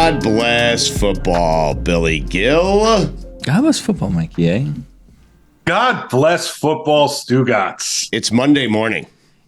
God bless football, Billy Gill. God bless football, Mikey, eh? God bless football, Stugotz. It's Monday morning.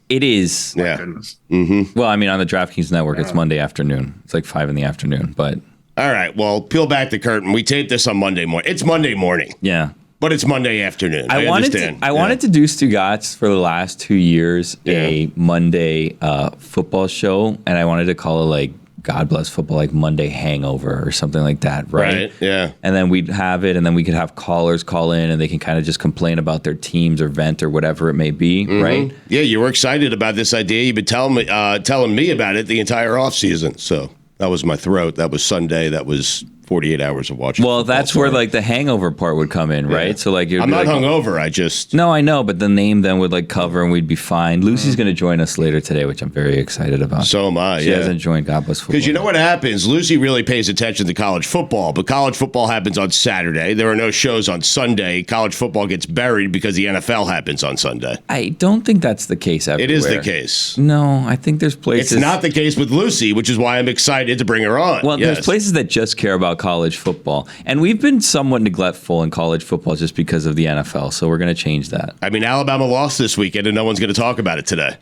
It is. Yeah. Mm-hmm. Well, I mean, on the DraftKings Network, it's Monday afternoon. It's like 5 in the afternoon, but... All right, well, peel back the curtain. We taped this on Monday morning. It's Monday morning. Yeah. But it's Monday afternoon. I understand. I wanted to do Stugotz for the last 2 years, a Monday football show, and I wanted to call it like God bless football, like Monday Hangover or something like that, right? Yeah. And then we'd have it, and then we could have callers call in, and they can kind of just complain about their teams or vent or whatever it may be, right? Yeah, you were excited about this idea. You've been telling me about it the entire offseason. So that was my throat. That was Sunday. That was 48 hours of watching. Well, that's where like the hangover part would come in, right? So like I'm not hungover. I just no, I know, but the name then would like cover, and we'd be fine. Lucy's going to join us later today, which I'm very excited about. So am I. She hasn't joined God bless football because you know what happens. Lucy really pays attention to college football, but college football happens on Saturday. There are no shows on Sunday. College football gets buried because the NFL happens on Sunday. I don't think that's the case everywhere. It is the case. No, I think there's places. It's not the case with Lucy, which is why I'm excited to bring her on. Well, there's places that just care about college football. And we've been somewhat neglectful in college football just because of the NFL, so we're going to change that. I mean, Alabama lost this weekend, and no one's going to talk about it today.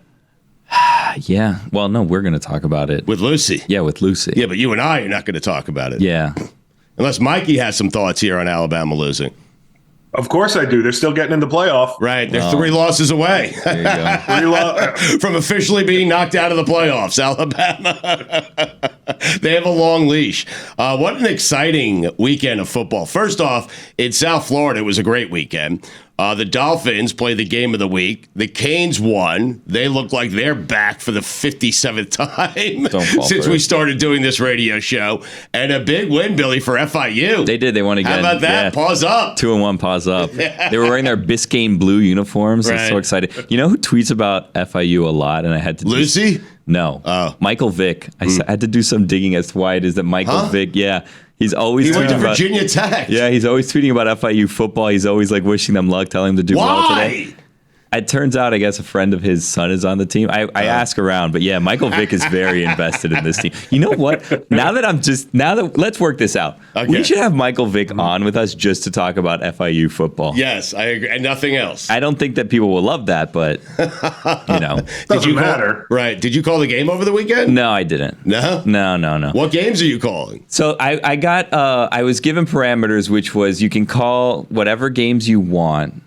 Yeah. Well, no, we're going to talk about it. With Lucy? Yeah, with Lucy. Yeah, but you and I are not going to talk about it. Yeah. Unless Mikey has some thoughts here on Alabama losing. Of course I do. They're still getting in the playoff. Right. They're 3 losses away. There you go. From officially being knocked out of the playoffs, Alabama. They have a long leash. What an exciting weekend of football. First off, in South Florida, it was a great weekend. The Dolphins played the game of the week. The Canes won. They look like they're back for the 57th time since we started doing this radio show. And a big win, Billy, for FIU. They did. They won again. How about that? Yeah. Pause up. 2-1, pause up. They were wearing their Biscayne blue uniforms. Right. I'm so excited. You know who tweets about FIU a lot? And I had to Lucy? No. Oh. Michael Vick. I had to do some digging as to why it is that Michael Vick, he's always he went to tweeting about Virginia Tech. Yeah, he's always tweeting about FIU football. He's always like wishing them luck, telling them to do well today. It turns out, I guess, a friend of his son is on the team. I ask around, but yeah, Michael Vick is very invested in this team. You know what? Now that let's work this out. Okay. We should have Michael Vick on with us just to talk about FIU football. Yes, I agree, and nothing else. I don't think that people will love that, but Doesn't matter. Right? Did you call the game over the weekend? No, I didn't. No. No. What games are you calling? So I was given parameters, which was you can call whatever games you want.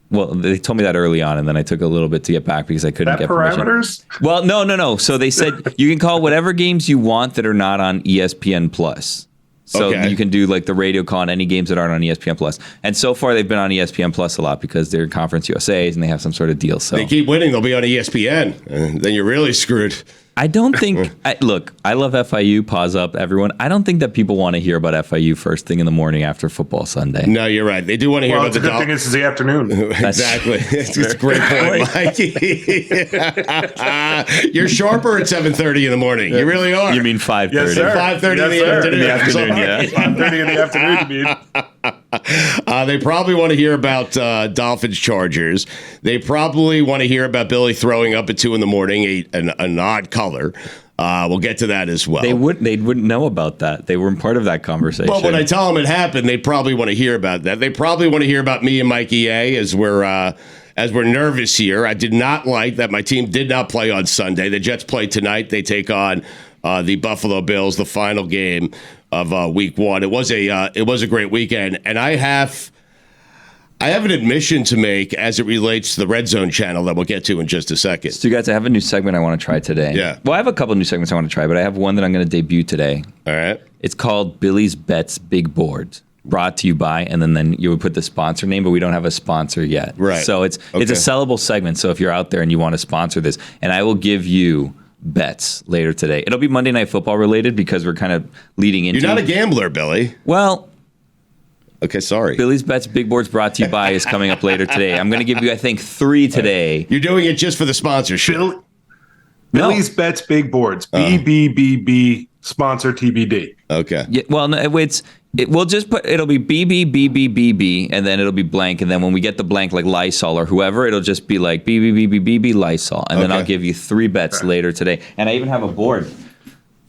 Well, they told me that early on, and then I took a little bit to get back because I couldn't get parameters? Permission. Well, no. So they said you can call whatever games you want that are not on ESPN Plus. So you can do like the radio call on any games that aren't on ESPN Plus. And so far they've been on ESPN Plus a lot because they're Conference USA's and they have some sort of deal. So they keep winning, they'll be on ESPN. And then you're really screwed. I don't think look, I love FIU, pause up everyone. I don't think that people want to hear about FIU first thing in the morning after football Sunday. No, you're right. They do want to hear about the Dolphins. Good thing it's the afternoon. Exactly. It's a great point, Mikey. You're sharper at 7:30 in the morning. You really are. You mean 5:30? Yes, sir. 5:30 in the afternoon. Yeah. 5:30 in the afternoon, you mean. They probably want to hear about Dolphins Chargers. They probably want to hear about Billy throwing up at 2 in the morning, an odd color. We'll get to that as well. They wouldn't know about that. They weren't part of that conversation. Well, when I tell them it happened, they probably want to hear about that. They probably want to hear about me and Mikey A as we're nervous here. I did not like that my team did not play on Sunday. The Jets play tonight. They take on the Buffalo Bills, the final game of Week 1. It was a great weekend, and I have an admission to make as it relates to the Red Zone channel that we'll get to in just a second. So, guys, I have a new segment I want to try today. Yeah. Well, I have a couple of new segments I want to try, but I have one that I'm going to debut today. All right. It's called Billy's Bets Big Board. Brought to you by, and then you would put the sponsor name, but we don't have a sponsor yet. Right. So it's a sellable segment. So if you're out there and you want to sponsor this, and I will give you bets later today. It'll be Monday Night Football related because we're kind of leading into. You're not a gambler, Billy. Well. Okay, sorry. Billy's Bets Big Boards brought to you by is coming up later today. I'm going to give you, I think, 3 today. You're doing it just for the sponsorship. Billy's Bets Big Boards. BBBB sponsor TBD. Okay. Yeah, well, no, we'll just put, it'll be BBBBBB, and then it'll be blank, and then when we get the blank, like Lysol or whoever, it'll just be like BBBBBB Lysol, and then I'll give you 3 bets later today. And I even have a board.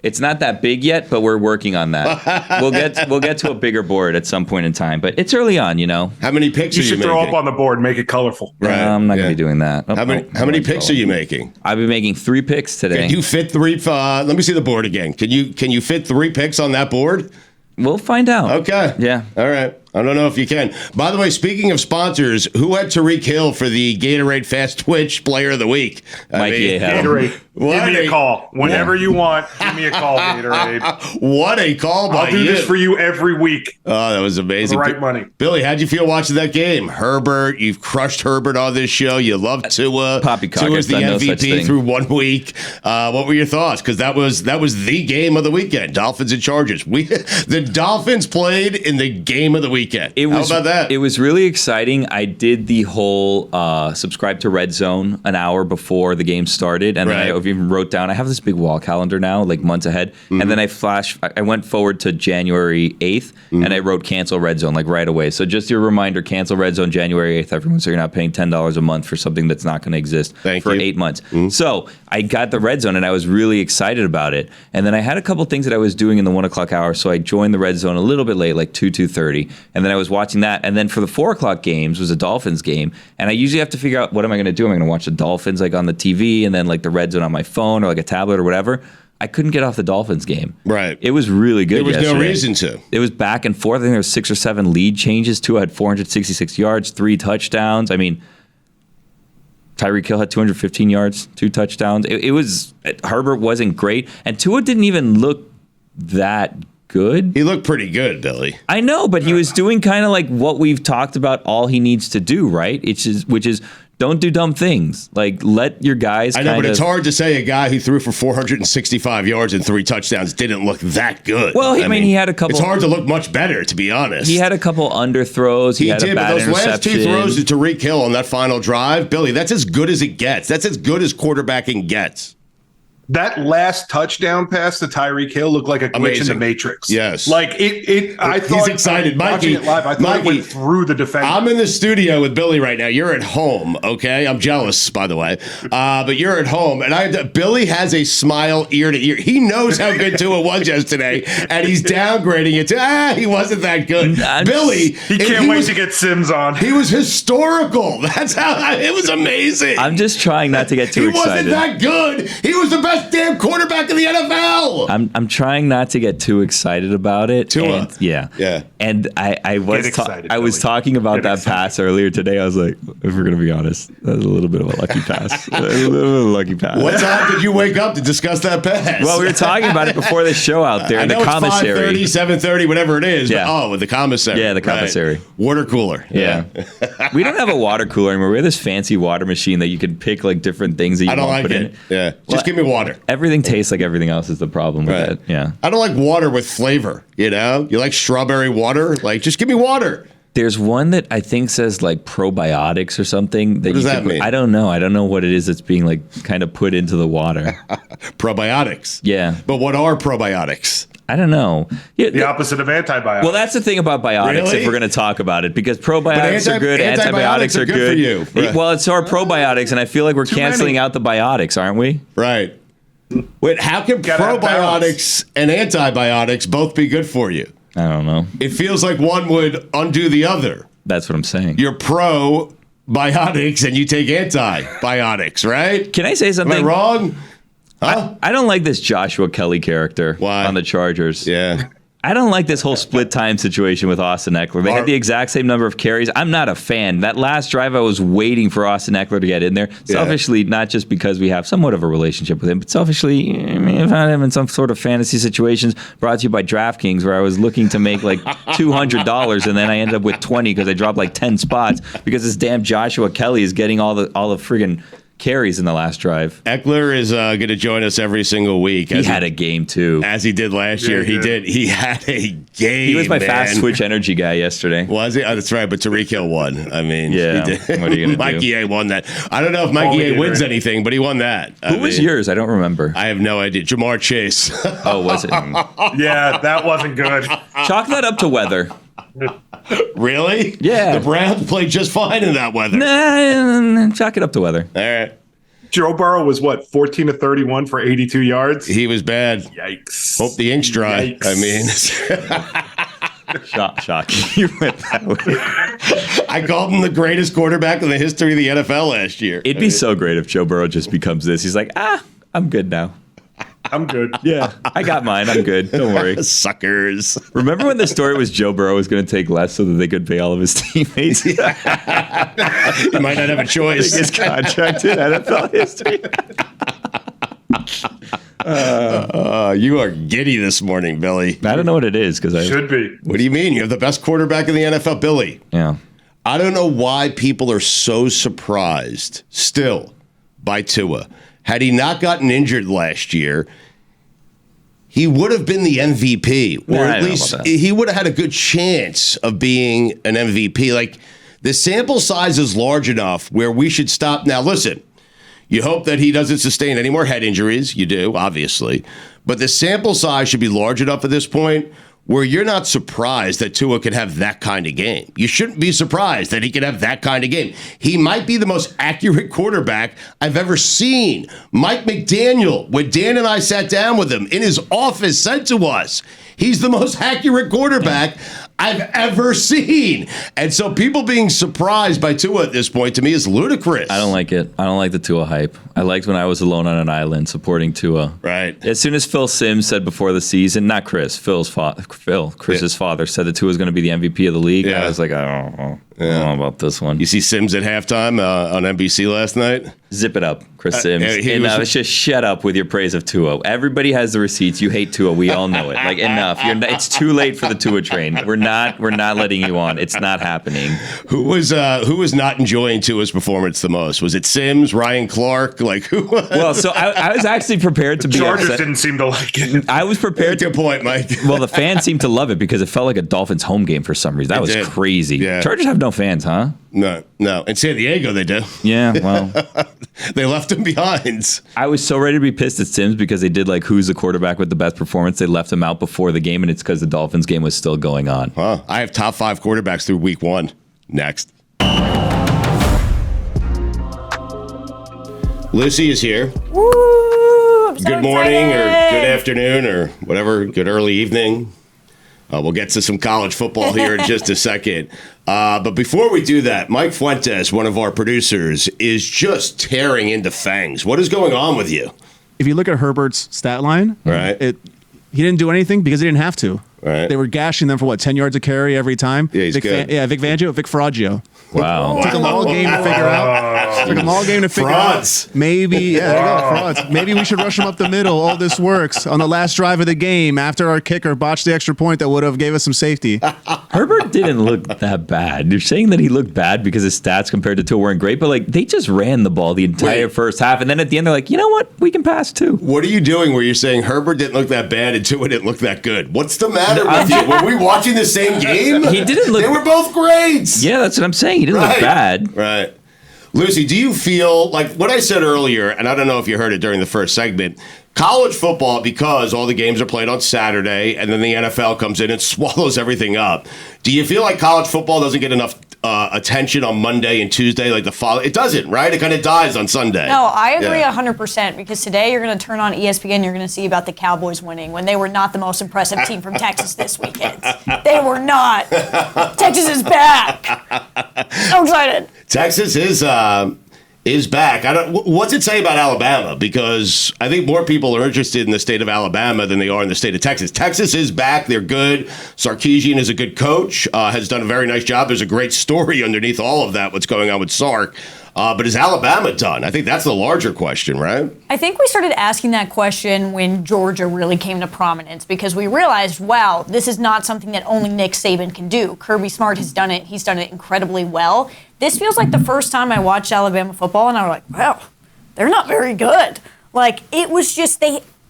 It's not that big yet, but we're working on that. We'll get to a bigger board at some point in time, but it's early on, you know. How many picks You are you should making? throw up on the board and make it colorful. Right. I'm not going to be doing that. How many picks are you making? I've been making 3 picks today. Can you fit 3? Let me see the board again. Can you fit 3 picks on that board? We'll find out. Okay. Yeah. All right. I don't know if you can. By the way, speaking of sponsors, who had Tyreek Hill for the Gatorade Fast Twitch Player of the Week? Mikey A. Gatorade. Give me a call. Whenever you want, give me a call, Gatorade. What a call by you. I'll do this for you every week. Oh, that was amazing. For the right money. Billy, how'd you feel watching that game? Herbert, you've crushed Herbert on this show. You love Tua. Poppycock, Tua's the I've done no such MVP thing. through 1 week. What were your thoughts? Because that was the game of the weekend. Dolphins and Chargers. The Dolphins played in the game of the weekend. How about that? It was really exciting. I did the whole subscribe to Red Zone an hour before the game started, and then I even wrote down. I have this big wall calendar now, like months ahead, and then I went forward to January 8th, and I wrote cancel Red Zone like right away. So just your reminder, cancel Red Zone January 8th, everyone, so you're not paying $10 a month for something that's not going to exist for 8 months. So I got the Red Zone, and I was really excited about it. And then I had a couple things that I was doing in the 1 o'clock hour, so I joined the Red Zone a little bit late, like 2:30, and then I was watching that. And then for the 4 o'clock games was a Dolphins game, and I usually have to figure out what am I going to do. Am I going to watch the Dolphins like on the TV, and then like the Red Zone on my phone or like a tablet or whatever? I couldn't get off the Dolphins game. Right. It was really good. There was yesterday. no reason to. It was back and forth. I think there was 6 or 7 lead changes. Tua had 466 yards, 3 touchdowns. I mean, Tyreek Hill had 215 yards, 2 touchdowns. Herbert wasn't great, and Tua didn't even look that good. He looked pretty good, Billy. I know, but he was doing kind of like what we've talked about all he needs to do, right? Which is don't do dumb things. Like, let your guys I know, but it's hard to say a guy who threw for 465 yards and 3 touchdowns didn't look that good. Well, I mean, he had a couple. It's hard to look much better, to be honest. He had a couple underthrows. He had did, a bad but those last 2 interception. throws to Tyreek Hill on that final drive, Billy, that's as good as it gets. That's as good as quarterbacking gets. That last touchdown pass to Tyreek Hill looked like a glitch in the Matrix. Yes. Like I thought he's excited. Watching it live, I thought it went through the defender. I'm in the studio with Billy right now. You're at home, okay? I'm jealous, by the way. But you're at home, and Billy has a smile ear to ear. He knows how good Tua was yesterday, and he's downgrading it to, he wasn't that good. Billy. He can't wait to get Sims on. He was historical. That's how, it was amazing. I'm just trying not to get too excited. He wasn't that good. He was the best damn quarterback in the NFL. I'm trying not to get too excited about it. Tua. And, yeah. Yeah. And I was excited, I was Billy. talking about Get that excited. pass earlier today. I was like, if we're gonna be honest, that was a little bit of a lucky pass. A little bit of a lucky pass. What time did you wake up to discuss that pass? Well, we were talking about it before the show out there I in know the commissary. it's 5:30, 7:30, whatever it is. Yeah. But, the commissary. Yeah, the commissary. Right. Water cooler. Yeah. We don't have a water cooler anymore. We have this fancy water machine that you can pick like different things that you I don't want like to put it. in. Yeah. Well, Just give me water. Everything tastes like everything else is the problem with Right. it. Yeah. I don't like water with flavor, you know? You like strawberry water? Like, just give me water. There's one that I think says like probiotics or something. What does that mean? I don't know. I don't know what it is that's being like kind of put into the water. Probiotics. Yeah. But what are probiotics? I don't know. Yeah, The opposite of antibiotics. well, that's the thing about biotics Really? if we're going to talk about it, because probiotics are good, antibiotics antibiotics are are good good. for you. Right. Well, it's our probiotics, and I feel like we're canceling many. out the biotics, aren't we? Right. Wait, how can Gotta have probiotics and antibiotics both be good for you? I don't know. It feels like one would undo the other. That's what I'm saying. You're probiotics and you take antibiotics, right? Can I say Am something? I wrong? Huh? I don't like this Joshua Kelly character Why? on the Chargers. Yeah. I don't like this whole split time situation with Austin Eckler. They had the exact same number of carries. I'm not a fan. That last drive, I was waiting for Austin Eckler to get in there. Selfishly, not just because we have somewhat of a relationship with him, but selfishly, I mean, if I'm in some sort of fantasy situations brought to you by DraftKings where I was looking to make like $200 and then I ended up with 20 because I dropped like 10 spots because this damn Joshua Kelly is getting all the friggin' carries in the last drive. Eckler is going to join us every single week. He had a game too. As he did last year. He did. He had a game. He was my man. fast switch energy guy yesterday. Was he? Oh, that's right. But Tyreek Hill won. I mean, Yeah, he did. what are you gonna do? Mikey A won that. I don't know if Mikey A wins anything, but he won that. Who was yours? I don't remember. I have no idea. Jamar Chase. Oh, was it? Yeah, that wasn't good. Chalk that up to weather. Really? Yeah. The Browns played just fine in that weather. Nah, chalk it up to weather. All right. Joe Burrow was 14 of 31 for 82 yards. He was bad. Yikes! Hope the ink's dry. Yikes. I mean, Shock. You went that way. I called him the greatest quarterback in the history of the NFL last year. It'd be so great if Joe Burrow just becomes this. He's like, I'm good now. I'm good. Yeah, I got mine. I'm good. Don't worry. Suckers. Remember when the story was Joe Burrow was going to take less so that they could pay all of his teammates? He might not have a choice. Biggest contract in NFL history. You are giddy this morning, Billy. I don't know what it is because I Should be. What do you mean? You have the best quarterback in the NFL, Billy. Yeah. I don't know why people are so surprised still by Tua. Had he not gotten injured last year, he would have been the MVP, or at least he would have had a good chance of being an MVP. Like, the sample size is large enough where we should stop. Now, listen, you hope that he doesn't sustain any more head injuries. You do, obviously. But the sample size should be large enough at this point where you're not surprised that Tua could have that kind of game. You shouldn't be surprised that he could have that kind of game. He might be the most accurate quarterback I've ever seen. Mike McDaniel, when Dan and I sat down with him in his office, said to us, he's the most accurate quarterback I've ever seen. And so people being surprised by Tua at this point, to me, is ludicrous. I don't like it. I don't like the Tua hype. I liked when I was alone on an island supporting Tua. Right. As soon as Phil Simms said before the season, not Chris, Chris's father said that Tua was going to be the MVP of the league. Yeah. I was like, I don't know about this one. You see Sims at halftime on NBC last night? Zip it up, Chris Sims. was Just shut up with your praise of Tua. Everybody has the receipts. You hate Tua. We all know it. Like, enough. It's too late for the Tua train. We're not letting you on. It's not happening. Who was not enjoying Tua's performance the most? Was it Sims, Ryan Clark? Like, who? Well, so I was actually prepared to be Chargers upset. didn't seem to like it. I was prepared to. Good point, Mike. Well, the fans seemed to love it because it felt like a Dolphins home game for some reason. That was crazy. Yeah. Chargers have no fans, huh? No. In San Diego, they do. Yeah, well. They left him behind. I was so ready to be pissed at Sims because they did like who's the quarterback with the best performance. They left him out before the game, and it's because the Dolphins game was still going on. Huh. I have top 5 quarterbacks through week 1. Next. Lucy is here. Woo! I'm so Good morning or excited. good afternoon or whatever. Good early evening. We'll get to some college football here in just a second. But before we do that, Mike Fuentes, one of our producers, is just tearing into fangs. What is going on with you? If you look at Herbert's stat line, Right. He didn't do anything because he didn't have to. Right. They were gashing them for 10 yards of carry every time. Yeah, he's good. Vic Fangio, Vic Faraggio. Wow. Took them all game to figure out. Took them all game to figure Frauds. out. Maybe, there you go, frauds. Maybe we should rush them up the middle. All this works on the last drive of the game after our kicker botched the extra point that would have gave us some safety. Herbert didn't look that bad. You're saying that he looked bad because his stats compared to Tua weren't great, but like they just ran the ball the entire first half, and then at the end they're like, you know what, we can pass too. What are you doing where you're saying Herbert didn't look that bad and Tua didn't look that good? What's the matter with you? Were we watching the same game? He didn't look. They were both great. Yeah, that's what I'm saying. He didn't look bad. Right. Lucy, do you feel like what I said earlier, and I don't know if you heard it during the first segment, college football, because all the games are played on Saturday and then the NFL comes in and swallows everything up, do you feel like college football doesn't get enough attention on Monday and Tuesday like the follow? It doesn't, right? It kind of dies on Sunday. No, I agree 100% because today you're going to turn on ESPN, you're going to see about the Cowboys winning when they were not the most impressive team from Texas this weekend. They were not. Texas is back. So excited. Texas is back. What's it say about Alabama? Because I think more people are interested in the state of Alabama than they are in the state of Texas. Texas is back. They're good. Sarkisian is a good coach, has done a very nice job. There's a great story underneath all of that, what's going on with Sark. But is Alabama done? I think that's the larger question, right? I think we started asking that question when Georgia really came to prominence because we realized, wow, this is not something that only Nick Saban can do. Kirby Smart has done it. He's done it incredibly well. This feels like the first time I watched Alabama football and I was like, wow, they're not very good. Like, it was just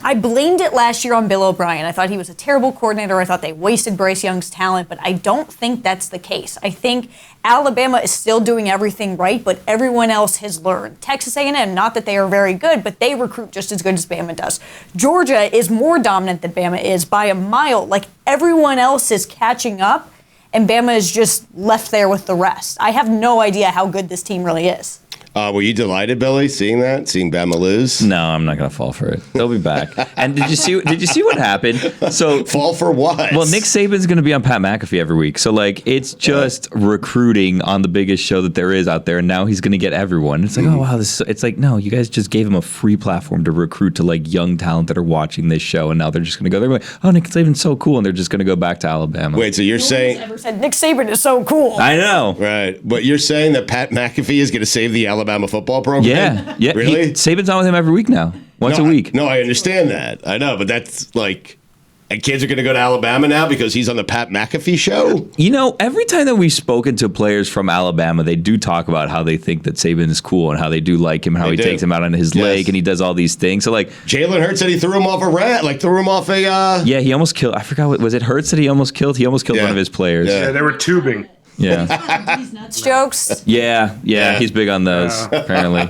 I blamed it last year on Bill O'Brien. I thought he was a terrible coordinator. I thought they wasted Bryce Young's talent, but I don't think that's the case. I think Alabama is still doing everything right, but everyone else has learned. Texas A&M, not that they are very good, but they recruit just as good as Bama does. Georgia is more dominant than Bama is by a mile. Like, everyone else is catching up, and Bama is just left there with the rest. I have no idea how good this team really is. Were you delighted, Billy, seeing Bama lose? No, I'm not gonna fall for it. They'll be back. And did you see what happened? So fall for what? Well, Nick Saban's gonna be on Pat McAfee every week. So like it's just recruiting on the biggest show that there is out there, and now he's gonna get everyone. It's like, oh wow, it's like, no, you guys just gave him a free platform to recruit to like young talent that are watching this show, and now they're just gonna go, they're like, oh, Nick Saban's so cool, and they're just gonna go back to Alabama. Wait, so you're saying ever said Nick Saban is so cool? I know. Right. But you're saying that Pat McAfee is gonna save the Alabama football program? Yeah. Really? Saban's on with him every week now. Once a week. No, I understand that. I know, but that's like, and kids are going to go to Alabama now because he's on the Pat McAfee show? You know, every time that we've spoken to players from Alabama, they do talk about how they think that Saban is cool and how they do like him and how he takes him out on his lake and he does all these things. So, like, Jalen Hurts said he threw him off a Yeah, he almost killed. I forgot. Was it Hurts that he almost killed? He almost killed one of his players. Yeah, they were tubing. Yeah. These nuts jokes. Yeah, he's big on those, apparently.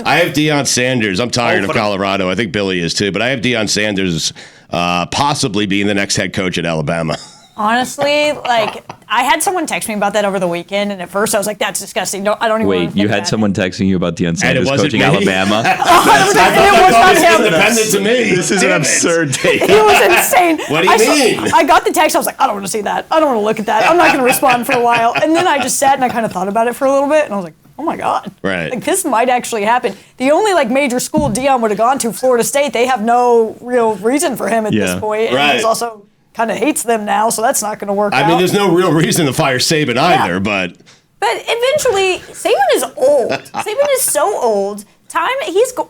I have Deion Sanders. I'm tired of Colorado. I think Billy is too, but I have Deion Sanders possibly being the next head coach at Alabama. Honestly, like, I had someone text me about that over the weekend, and at first I was like, that's disgusting. No, I don't even want to Wait, think you had about someone texting you about Deion Sanders coaching me. Alabama? That was independent to me. This is an absurd take. It was insane. What do you mean? I got the text. I was like, I don't want to see that. I don't want to look at that. I'm not going to respond for a while. And then I just sat and I kind of thought about it for a little bit, and I was like, oh my God. Right. Like, this might actually happen. The only like major school Deion would have gone to, Florida State, they have no real reason for him at this point. And he's also kind of hates them now, so that's not going to work out. I mean, there's no real reason to fire Saban either, but eventually, Saban is old. Saban is so old.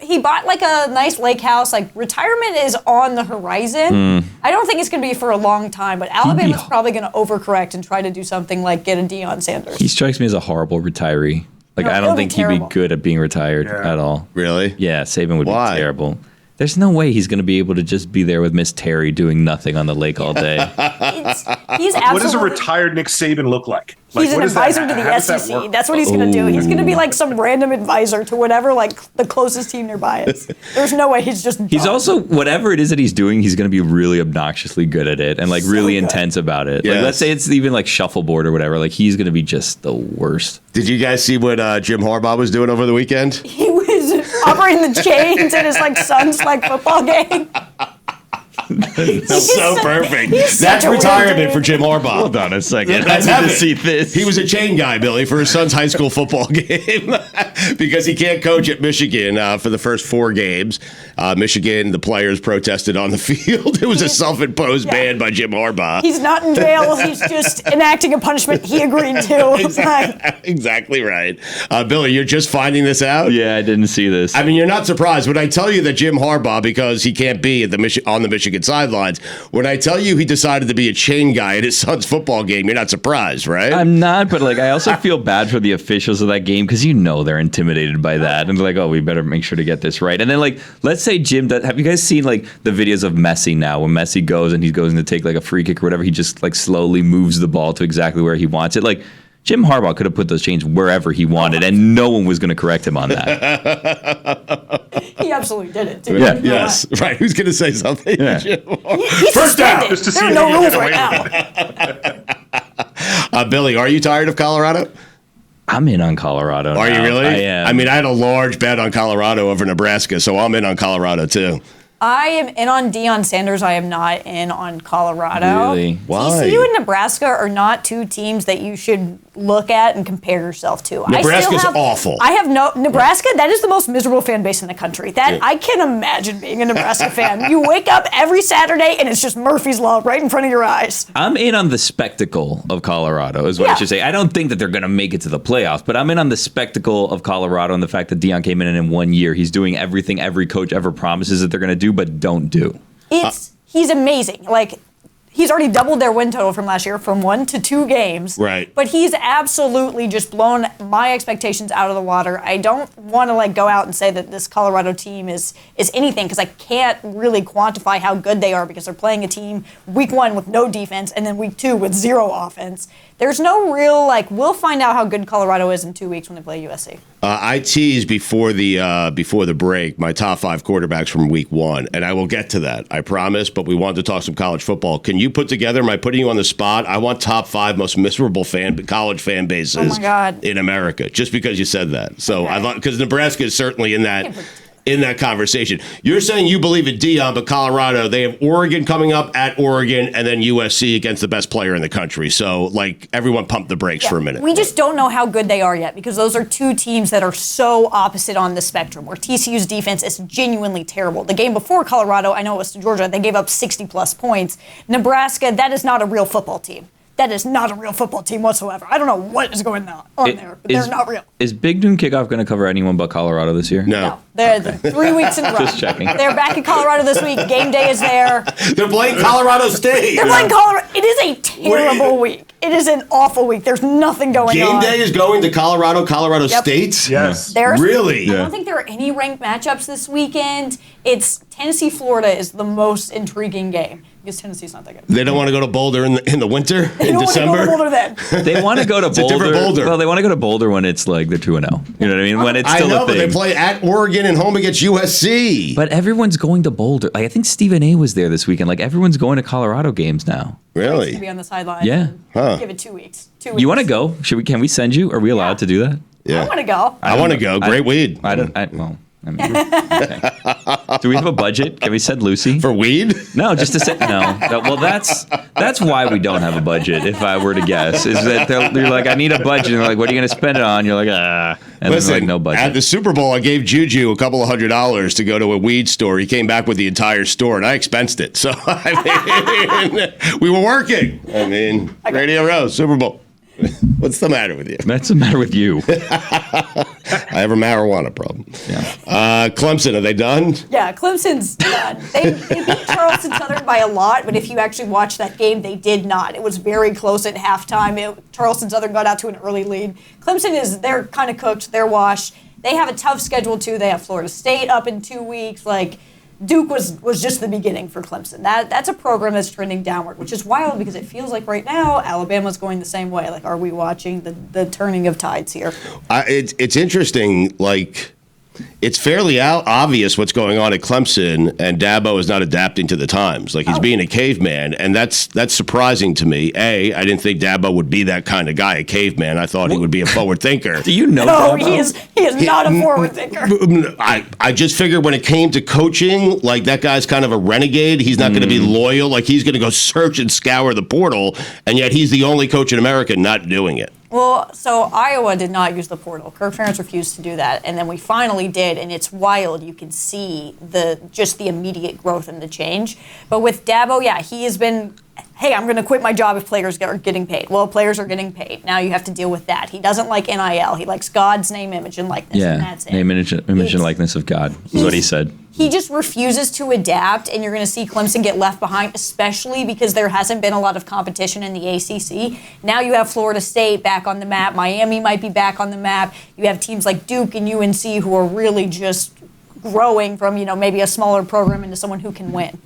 He bought like a nice lake house. Like, retirement is on the horizon. I don't think it's going to be for a long time, but Alabama's probably going to overcorrect and try to do something like get a Deion Sanders. He strikes me as a horrible retiree. Like, No, I don't think he'd be good at being retired at all. Really? Yeah, Saban would Why? be terrible. There's no way he's going to be able to just be there with Miss Terry doing nothing on the lake all day. He's absolutely. What does a retired Nick Saban look like? He's an advisor to the SEC. That's what he's going to do. He's going to be like some random advisor to whatever, like, the closest team nearby is. There's no way he's just He's also, whatever it is that he's doing, he's going to be really obnoxiously good at it and like really intense about it. Yes. Like, let's say it's even like shuffleboard or whatever. Like, he's going to be just the worst. Did you guys see what Jim Harbaugh was doing over the weekend? He was operating the chains at his like son's like football game. So perfect. He's That's such a weird retirement dude. for Jim Harbaugh. Hold on a second. That's I need heaven. to see this. He was a chain guy, Billy, for his son's high school football game because he can't coach at Michigan for the first 4 games. Michigan, the players protested on the field. It was a self-imposed ban by Jim Harbaugh. He's not in jail. He's just enacting a punishment he agreed to. Exactly right. Billy, you're just finding this out? Yeah, I didn't see this. I mean, you're not surprised when I tell you that Jim Harbaugh, because he can't be at on the Michigan sidelines, when I tell you he decided to be a chain guy at his son's football game, you're not surprised, right? I'm not, but like I also feel bad for the officials of that game because they're intimidated by that and they're like, oh, we better make sure to get this right. And then like, let's say Jim does. Have you guys seen like the videos of Messi now? When Messi goes and he goes to take like a free kick or whatever, he just like slowly moves the ball to exactly where he wants it. Like, Jim Harbaugh could have put those chains wherever he wanted, and no one was going to correct him on that. He absolutely did it, too. Yeah. Yes. Right. Who's going to say something? Yeah. He's First down. Just to see There are if no he rules can right get now. Billy, are you tired of Colorado? I'm in on Colorado. Are you really? I am. I mean, I had a large bet on Colorado over Nebraska, so I'm in on Colorado too. I am in on Deion Sanders. I am not in on Colorado. Really? Why? TCU and Nebraska are not 2 teams that you should look at and compare yourself to. Nebraska's awful. I have no Nebraska. That is the most miserable fan base in the country. I can't imagine being a Nebraska fan. You wake up every Saturday and it's just Murphy's Law right in front of your eyes. I'm in on the spectacle of Colorado, is what I should say. I don't think that they're going to make it to the playoffs, but I'm in on the spectacle of Colorado and the fact that Deion came in 1 year. He's doing everything every coach ever promises that they're going to do, but don't do. He's amazing. Like, he's already doubled their win total from last year from 1 to 2 games. Right. But he's absolutely just blown my expectations out of the water. I don't want to like go out and say that this Colorado team is anything because I can't really quantify how good they are because they're playing a team week 1 with no defense and then week 2 with 0 offense. There's no real we'll find out how good Colorado is in 2 weeks when they play USC. I teased before the break my top 5 quarterbacks from week 1, and I will get to that, I promise, but we wanted to talk some college football. Can you put together, am I putting you on the spot? I want top 5 most miserable college fan bases in America, just because you said that. So I thought, because Nebraska is certainly in that conversation. You're saying you believe in Dion, but Colorado, they have Oregon coming up at Oregon and then USC against the best player in the country. So, like, everyone pump the brakes for a minute. We just don't know how good they are yet because those are two teams that are so opposite on the spectrum, where TCU's defense is genuinely terrible. The game before Colorado, I know it was to Georgia, they gave up 60-plus points. Nebraska, that is not a real football team. That is not a real football team whatsoever. I don't know what is going on there, but they're not real. Is Big Noon Kickoff going to cover anyone but Colorado this year? No. They're 3 weeks in a row. Just checking. They're back in Colorado this week. Game day is there. They're playing Colorado State. They're playing Colorado. It is a terrible week. It is an awful week. There's nothing going on. Game day is going to Colorado State? Yes. Really? I don't think there are any ranked matchups this weekend. It's Tennessee-Florida is the most intriguing game. Because Tennessee's not that good. They don't want to go to Boulder in the winter, in December? They don't want to go to Boulder then. They want to go to It's a different Boulder. Well, they want to go to Boulder when it's like they're 2-0. You know what I mean? When it's still I know, a but thing. they play at Oregon and home against USC. But everyone's going to Boulder. Like, I think Stephen A. was there this weekend. Like, everyone's going to Colorado games now. Really? To be on the sideline. Yeah. Give it 2 weeks. 2 weeks. You want to go? Can we send you? Are we allowed to do that? Yeah. I want to go. I want to go. Great weed. I mean, okay. Do we have a budget? Can we send Lucy? For weed? No, just to say no. Well, that's why we don't have a budget. If I were to guess, is that you're like, I need a budget. And they're like, what are you going to spend it on? You're like, and Listen, then like, no budget. at the Super Bowl, I gave Juju a couple of $100 to go to a weed store. He came back with the entire store, and I expensed it. So, I mean, we were working. I mean, Radio Row, Super Bowl. What's the matter with you? That's the matter with you. I have a marijuana problem. Yeah. Clemson, are they done? Yeah, Clemson's done. They beat Charleston Southern by a lot, but if you actually watch that game, they did not. It was very close at halftime. Charleston Southern got out to an early lead. Clemson they're kind of cooked. They're washed. They have a tough schedule, too. They have Florida State up in 2 weeks. Like, Duke was just the beginning for Clemson. That's a program that's trending downward, which is wild because it feels like right now Alabama's going the same way. Like, are we watching the turning of tides here? It's interesting, like, it's fairly obvious what's going on at Clemson, and Dabo is not adapting to the times. Like, he's being a caveman, and that's surprising to me. I didn't think Dabo would be that kind of guy, a caveman. I thought he would be a forward thinker. Do you know? No, Dabo? he is not a forward thinker. I just figured when it came to coaching, like, that guy's kind of a renegade. He's not going to be loyal. Like, he's going to go search and scour the portal, and yet he's the only coach in America not doing it. Well, so Iowa did not use the portal. Kirk Ferentz refused to do that, and then we finally did, and it's wild. You can see the immediate growth and the change. But with Dabo, he has been, hey, I'm going to quit my job if players are getting paid. Well, players are getting paid. Now you have to deal with that. He doesn't like NIL. He likes God's name, image, and likeness, and that's it. Name, image, and likeness of God is what he said. He just refuses to adapt, and you're going to see Clemson get left behind, especially because there hasn't been a lot of competition in the ACC. Now you have Florida State back on the map. Miami might be back on the map. You have teams like Duke and UNC who are really just growing from, maybe a smaller program into someone who can win.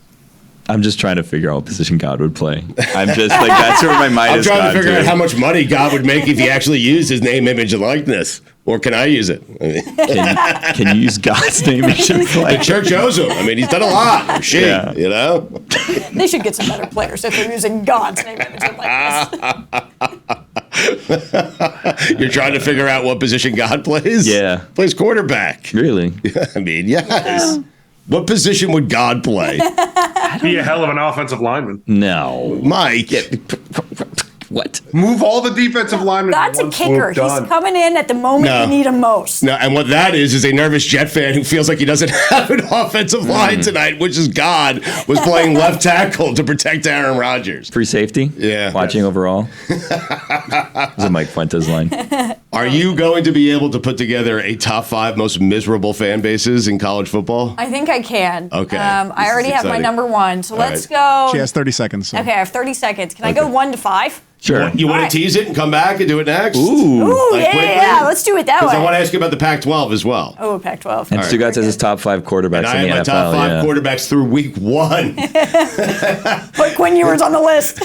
I'm just trying to figure out what position God would play. I'm just like, that's where my mind is. I'm trying to figure out how much money God would make if he actually used his name, image, and likeness. Or can I use it? I mean, can you use God's name, image, and the likeness? church owes him. I mean, he's done a lot. They should get some better players if they're using God's name, image, and likeness. You're trying to figure out what position God plays? Yeah. Plays quarterback. Really? I mean, yes. What position would God play? Be a hell of an offensive lineman. No. Mike. What? Move all the defensive linemen. That's a kicker. He's coming in at the moment you need him most. No, and what that is a nervous Jet fan who feels like he doesn't have an offensive line tonight, which is God was playing left tackle to protect Aaron Rodgers. Free safety? Yeah. Watching overall? It was a Mike Fuentes line. Are you going to be able to put together a top 5 most miserable fan bases in college football? I think I can. Okay. I already have my number one, so let's right. go. She has 30 seconds. So. Okay, I have 30 seconds. Can I go 1 to 5? Sure. You want All right. to tease it and come back and do it next? Ooh, Like quickly? yeah, let's do it that way. Because I want to ask you about the Pac-12 as well. Oh, Pac-12. And Stugotz has his top 5 quarterbacks And I in the have my NFL. top 5 quarterbacks through week 1. Put Quinn Ewers on the list.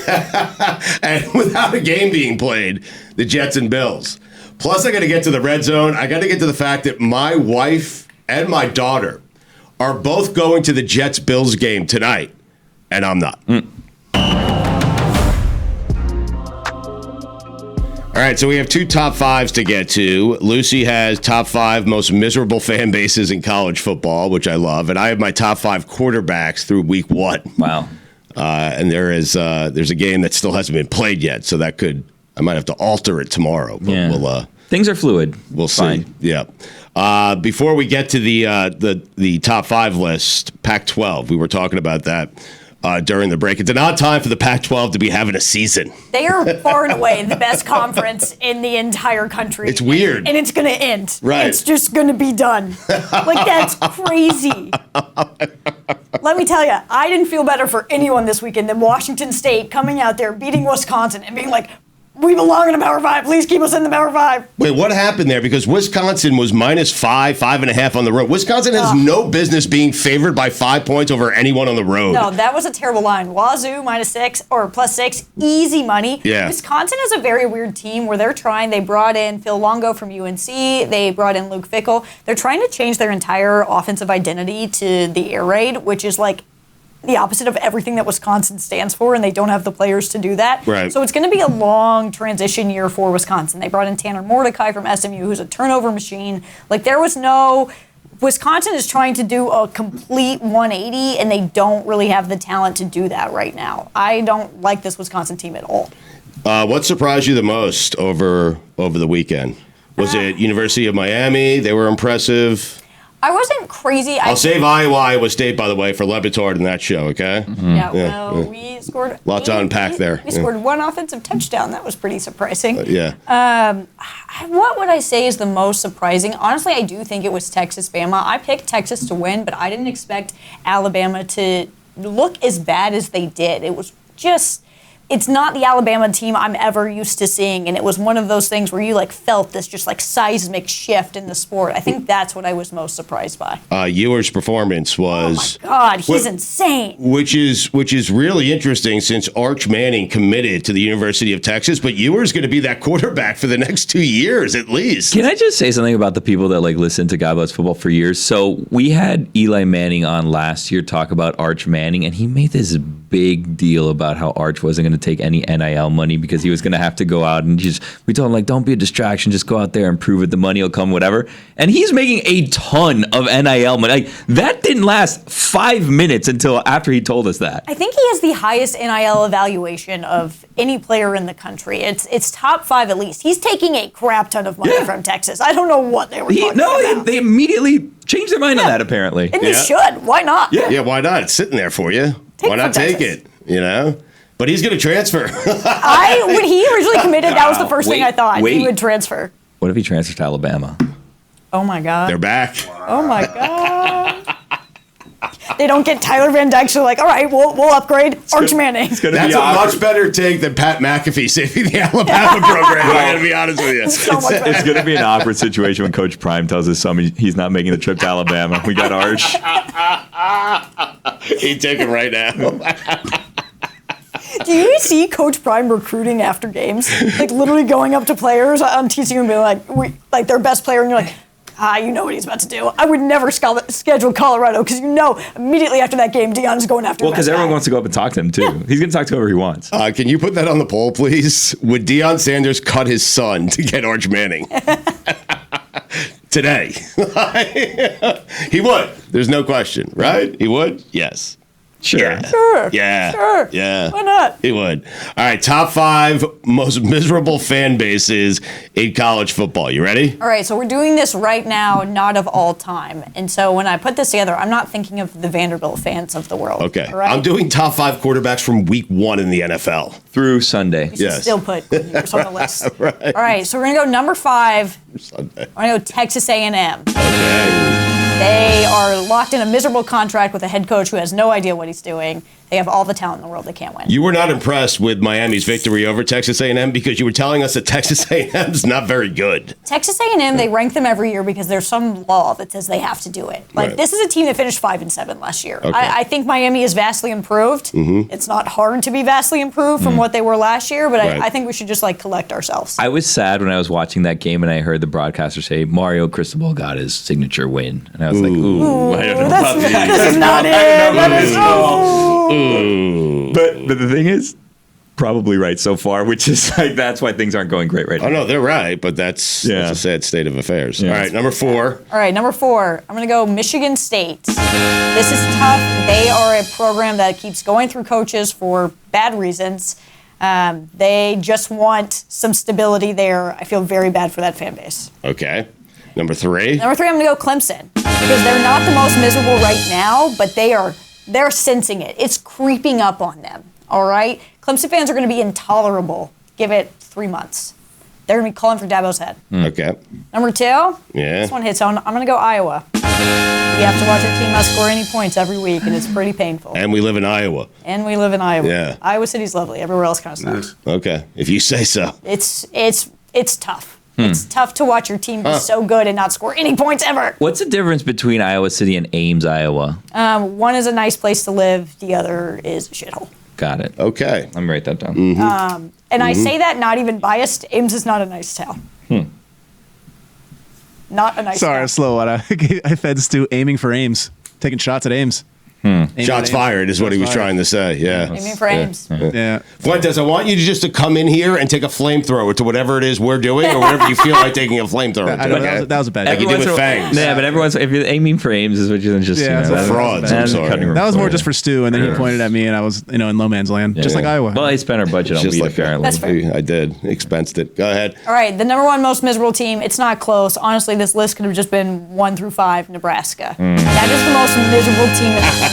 And without a game being played, the Jets and Bills. Plus, I got to get to the red zone. I got to get to the fact that my wife and my daughter are both going to the Jets-Bills game tonight, and I'm not. All right, so we have 2 top 5s to get to. Lucy has top 5 most miserable fan bases in college football, which I love, and I have my top 5 quarterbacks through week 1. Wow. And there's a game that still hasn't been played yet, so that I might have to alter it tomorrow. But Yeah. Things are fluid. We'll see. Fine. Yeah. Before we get to the top 5 list, Pac-12, we were talking about that during the break. It's an odd time for the Pac-12 to be having a season. They are far and away the best conference in the entire country. It's weird. And it's going to end. Right. It's just going to be done. Like, that's crazy. Let me tell you, I didn't feel better for anyone this weekend than Washington State coming out there, beating Wisconsin, and being like, we belong in the Power 5. Please keep us in the Power 5. Wait, what happened there? Because Wisconsin was -5, 5.5 on the road. Wisconsin has no business being favored by 5 points over anyone on the road. No, that was a terrible line. Wazoo -6 or +6, easy money. Yeah. Wisconsin is a very weird team where they're trying. They brought in Phil Longo from UNC. They brought in Luke Fickell. They're trying to change their entire offensive identity to the air raid, which is like the opposite of everything that Wisconsin stands for, and they don't have the players to do that. Right. So it's going to be a long transition year for Wisconsin. They brought in Tanner Mordecai from SMU, who's a turnover machine. Like, there was no... Wisconsin is trying to do a complete 180, and they don't really have the talent to do that right now. I don't like this Wisconsin team at all. What surprised you the most over the weekend? Was it University of Miami? They were impressive. I wasn't crazy. I'll save Iowa State, by the way, for LeBatard in that show, okay? We scored... Lots to unpack there. We scored 1 offensive touchdown. That was pretty surprising. Yeah. What would I say is the most surprising? Honestly, I do think it was Texas-Bama. I picked Texas to win, but I didn't expect Alabama to look as bad as they did. It was just... It's not the Alabama team I'm ever used to seeing, and it was one of those things where you felt this just seismic shift in the sport. I think that's what I was most surprised by. Ewers' performance was... Oh my God, he's insane. Which is really interesting since Arch Manning committed to the University of Texas, but Ewers going to be that quarterback for the next 2 years at least. Can I just say something about the people that listen to God Bless Football for years? So we had Eli Manning on last year talk about Arch Manning, and he made this big deal about how Arch wasn't going to take any NIL money because he was going to have to go out and we told him don't be a distraction, just go out there and prove it, the money will come, whatever. And he's making a ton of NIL money. That didn't last 5 minutes until after he told us that. I think he has the highest NIL evaluation of any player in the country. It's top 5 at least. He's taking a crap ton of money from Texas. I don't know what they were talking about. They immedially changed their mind on that apparently. And they should. Why not? Yeah, why not? It's sitting there for you. Why not take it? But he's going to transfer. When he originally committed, that was the first thing I thought. He would transfer. What if he transfers to Alabama? Oh my God. They're back. Oh my God. They don't get Tyler Van Dyke, so all right, we'll upgrade Arch Manning. That's a much better take than Pat McAfee saving the Alabama program. I got to be honest with you. It's going to be an awkward situation when Coach Prime tells his son he's not making the trip to Alabama. We got Arch. He'd take him right now. Do you see Coach Prime recruiting after games? Literally going up to players on TCU and being like their best player, and you're like, you know what he's about to do. I would never schedule Colorado because immediately after that game, Deion's going after. Well, because everyone wants to go up and talk to him too. Yeah. He's going to talk to whoever he wants. Can you put that on the poll, please? Would Deion Sanders cut his son to get Arch Manning? Today. He would. There's no question, right? He would? Yes. Sure. Yeah. Sure. Yeah. Sure. Yeah. Why not? He would. All right, top 5 most miserable fan bases in college football. You ready? All right, so we're doing this right now, not of all time. And so when I put this together, I'm not thinking of the Vanderbilt fans of the world. Okay. Right? I'm doing top 5 quarterbacks from week 1 in the NFL. Through Sunday. You should still put Ewers on the list. Right. All right, so we're going to go number 5. Sunday. We're going to go Texas A&M. Okay. They are locked in a miserable contract with a head coach who has no idea what he's doing. They have all the talent in the world. They can't win. You were not impressed with Miami's victory over Texas A&M because you were telling us that Texas A&M is not very good. Texas A&M, they rank them every year because there's some law that says they have to do it. Like, this is a team that finished 5-7 last year. Okay. I think Miami is vastly improved. It's not hard to be vastly improved from what they were last year, but I think we should just, like, collect ourselves. I was sad when I was watching that game and I heard the broadcaster say Mario Cristobal got his signature win. And I was like, ooh, I don't know about these. That's not it. That is But the thing is, probably right so far, which is like, that's why things aren't going great right now. Oh, no, they're right, but that's a sad state of affairs. All right, number 4. All right, number 4. I'm going to go Michigan State. This is tough. They are a program that keeps going through coaches for bad reasons. They just want some stability there. I feel very bad for that fan base. Okay. Number 3. Number 3, I'm going to go Clemson because they're not the most miserable right now, but they're sensing it. It's creeping up on them. All right? Clemson fans are going to be intolerable. Give it 3 months. They're going to be calling for Dabo's head. Okay. Number 2. Yeah. This one hits on. I'm going to go Iowa. You have to watch your team not score any points every week, and it's pretty painful. And we live in Iowa. Yeah. Iowa City's lovely. Everywhere else kind of sucks. Okay. If you say so. It's tough. It's tough to watch your team be so good and not score any points ever. What's the difference between Iowa City and Ames, Iowa? One is a nice place to live. The other is a shithole. Got it. Okay. I'm going to write that down. And I say that not even biased. Ames is not a nice town. Not a nice Sorry, town. I'm slow. I fed Stu aiming for Ames, taking shots at Ames. Shots fired is what he was trying to say. Yeah. Aiming for Ames. Yeah. Fuentes, I want you just to come in here and take a flamethrower to whatever it is we're doing or whatever you feel like taking a flamethrower I to. know, that was a bad Like you joke. did with fangs. Yeah, but if you're aiming for Ames, is what you're just Yeah, frauds, I'm sorry. That was more just for Stu, and then he pointed at me, and I was, in no man's land, just like Iowa. Well, I spent our budget on Just weed, like apparently. That's fair. I did. Expensed it. Go ahead. All right, the number 1 most miserable team. It's not close. Honestly, this list could have just been 1 through 5, Nebraska. That is the most miserable team in the country.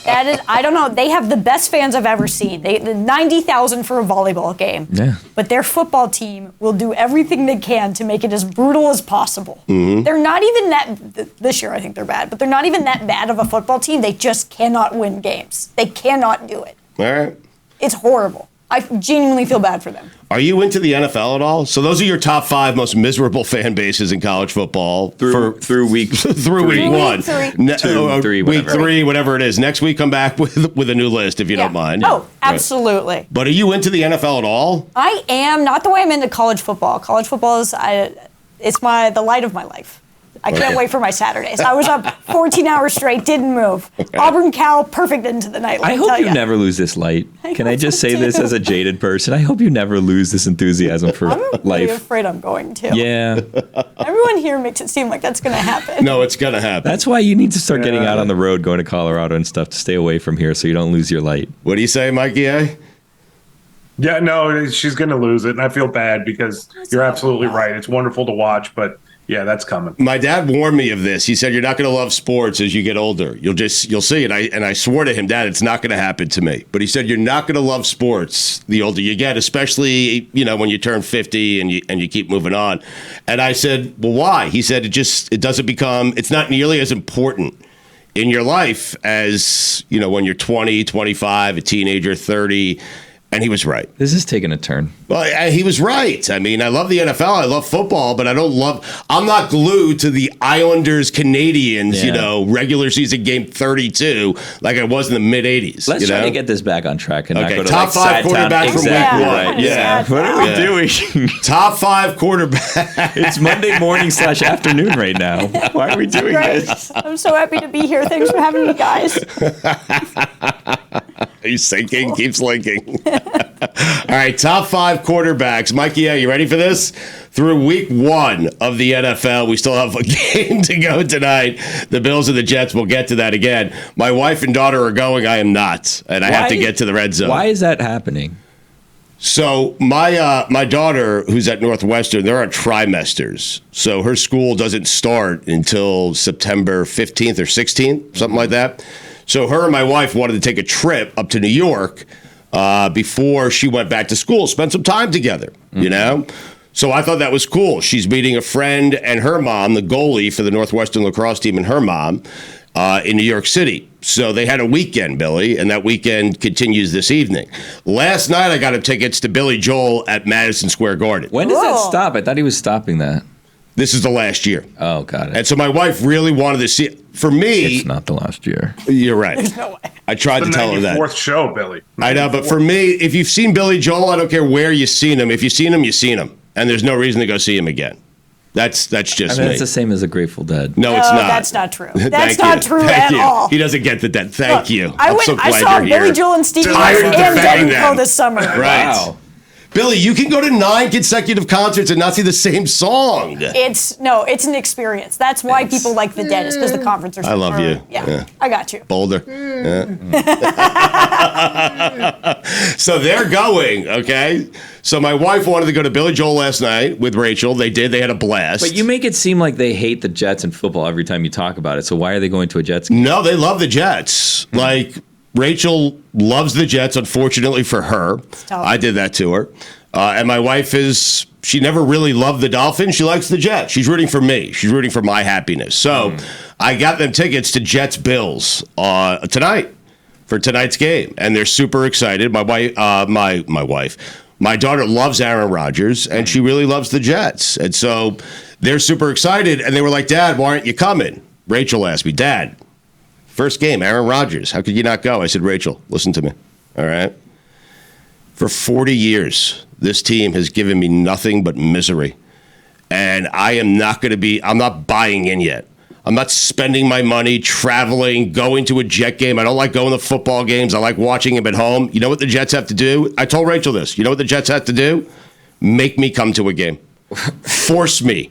That is, I don't know. They have the best fans I've ever seen. They 90,000 for a volleyball game. Yeah. But their football team will do everything they can to make it as brutal as possible. They're not even that. This year, I think they're bad, but they're not even that bad of a football team. They just cannot win games. They cannot do it. All right. It's horrible. I genuinely feel bad for them. Are you into the NFL at all? So those are your top 5 most miserable fan bases in college football Through week through week 1, three, week whatever. 3, whatever it is. Next week, come back with a new list if you don't mind. Oh, absolutely. But are you into the NFL at all? I am not the way I'm into college football. College football is it's the light of my life. I can't wait for my Saturdays. I was up 14 hours straight, didn't move. Auburn, Cal, perfect into the night. I hope you never lose this light. Can I just say this as a jaded person? I hope you never lose this enthusiasm for I'm really life. afraid I'm going to. Yeah. Everyone here makes it seem like that's going to happen. No, it's going to happen. That's why you need to start getting out on the road, going to Colorado and stuff to stay away from here so you don't lose your light. What do you say, Mikey A? Yeah, no, she's going to lose it, and I feel bad because you're absolutely right. It's wonderful to watch, but yeah, that's coming. My dad warned me of this. He said, "You're not going to love sports as you get older. You'll see it." And I swore to him, "Dad, it's not going to happen to me." But he said, "You're not going to love sports the older you get, especially when you turn 50 and you keep moving on." And I said, "Well, why?" He said, it's not nearly as important in your life as when you're 20, 25, a teenager, 30." And he was right. This is taking a turn. Well, he was right. I mean, I love the NFL. I love football, but I'm not glued to the Islanders Canadians, regular season game 32 like I was in the mid 80s. Let's try to get this back on track and not go to top 5 quarterback from week 1. Yeah. What are we doing? Top 5 quarterback. It's Monday morning / afternoon right now. Why are we doing this? I'm so happy to be here. Thanks for having me, guys. He's sinking, keeps linking. All right, top 5 quarterbacks. Mikey, you ready for this? Through week 1 of the NFL, we still have a game to go tonight. The Bills and the Jets, we'll get to that again. My wife and daughter are going. I am not, and I have to get to the red zone. Why is that happening? So my daughter, who's at Northwestern, they're on trimesters. So her school doesn't start until September 15th or 16th, something like that. So her and my wife wanted to take a trip up to New York before she went back to school, spend some time together, So I thought that was cool. She's meeting a friend and her mom, the goalie for the Northwestern lacrosse team, and her mom in New York City. So they had a weekend, Billy, and that weekend continues this evening. Last night, I got him tickets to Billy Joel at Madison Square Garden. When does that stop? I thought he was stopping that. This is the last year. Oh, got it. And so my wife really wanted to see it. For me, It's not the last year. you're right. There's no way. I tried to tell her that. 94th show, Billy. I know, but for me, if you've seen Billy Joel, I don't care where you've seen him. If you've seen him, you've seen him. And there's no reason to go see him again. That's just me. It's the same as the Grateful Dead. No, it's not. That's not true. Thank That's you. not true Thank at you. all. He doesn't get that. Thank Look, you. I I'm went. so glad I saw you're Billy here. Joel and Stevie Tired Wonder of and defending Dead Co. them. this summer. Right. Wow. Billy, you can go to 9 consecutive concerts and not see the same song. It's an experience. That's why people like the Dead. It's because the concerts are. I love you. Yeah, I got you. Boulder. Yeah. So they're going, okay? So my wife wanted to go to Billy Joel last night with Rachel. They did. They had a blast. But you make it seem like they hate the Jets in football every time you talk about it. So why are they going to a Jets game? No, they love the Jets. Like, Rachel loves the Jets, unfortunately for her. tough. I did that to her. And my wife she never really loved the Dolphins. She likes the Jets. She's rooting for me. She's rooting for my happiness. So I got them tickets to Jets-Bills tonight for tonight's game. And they're super excited. My daughter loves Aaron Rodgers, and she really loves the Jets. And so they're super excited. And they were like, Dad, why aren't you coming? Rachel asked me, Dad, first game, Aaron Rodgers. How could you not go? I said, Rachel, listen to me. All right. For 40 years, this team has given me nothing but misery. And I'm not buying in yet. I'm not spending my money traveling, going to a Jet game. I don't like going to football games. I like watching them at home. You know what the Jets have to do? I told Rachel this. You know what the Jets have to do? Make me come to a game. Force me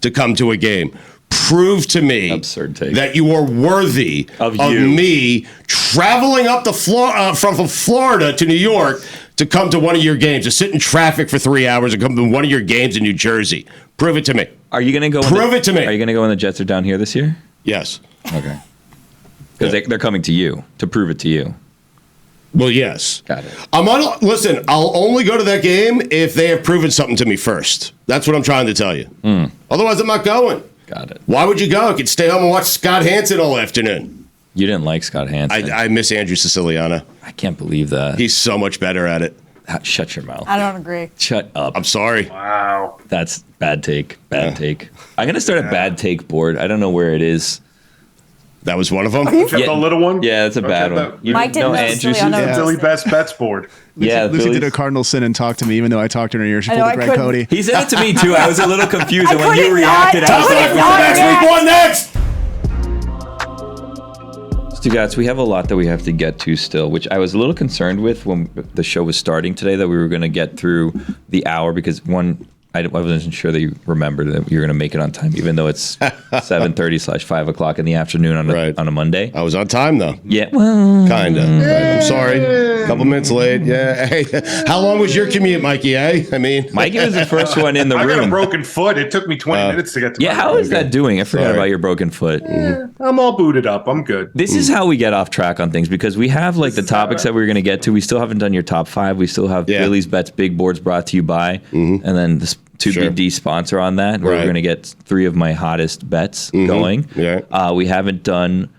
to come to a game. Prove to me Absurd take. that you are worthy Of of you. me traveling up from Florida to New York to come to one of your games, to sit in traffic for 3 hours and come to one of your games in New Jersey. Prove it to me. Are you going to go? Prove it to me. Are you going to go when the Jets are down here this year? Yes. Okay. Because they're coming to you to prove it to you. Well, yes. Got it. Listen, I'll only go to that game if they have proven something to me first. That's what I'm trying to tell you. Otherwise, I'm not going. Got it. Why would you go? You could stay home and watch Scott Hansen all afternoon. You didn't like Scott Hansen. I miss Andrew Siciliano. I can't believe that. He's so much better at it. Shut your mouth. I don't agree. Shut up. I'm sorry. Wow. That's bad take. Bad take. I'm going to start a bad take board. I don't know where it is. That was one of them. Check the little one? Yeah, that's a bad Okay, one. You Mike didn't know Andrew Siciliano Susan? was- Billy Best Bets board. Yeah, Lucy Billy's- did a cardinal sin and talked to me, even though I talked to her in her ear. She I know, pulled I a Greg couldn't- Cody. He said it to me too. I was a little confused, and I when you couldn't reacted, not- I was I like, couldn't not next react. week, one next. Stugotz, we have a lot that we have to get to still, which I was a little concerned with when the show was starting today, that we were going to get through the hour because I wasn't sure that you remembered that you were going to make it on time, even though it's 7:30/5 o'clock in the afternoon on a Monday. I was on time, though. Yeah, well, Kinda. I'm sorry. A couple minutes late. Yeah. Hey, how long was your commute, Mikey? I mean, Mikey was the first one in the I got a room. broken foot. It took me 20 minutes to get to Yeah, my how room. is that doing? I forgot Sorry. about your broken foot. I'm all booted up. I'm good. This is how we get off track on things because we have like the topics that we're going to get to. We still haven't done your top 5. We still have Yeah. Billy's Bets Big Boards brought to you by, and then this 2BD sponsor on that, where Right. we're going to get 3 of my hottest bets going. Yeah. We haven't done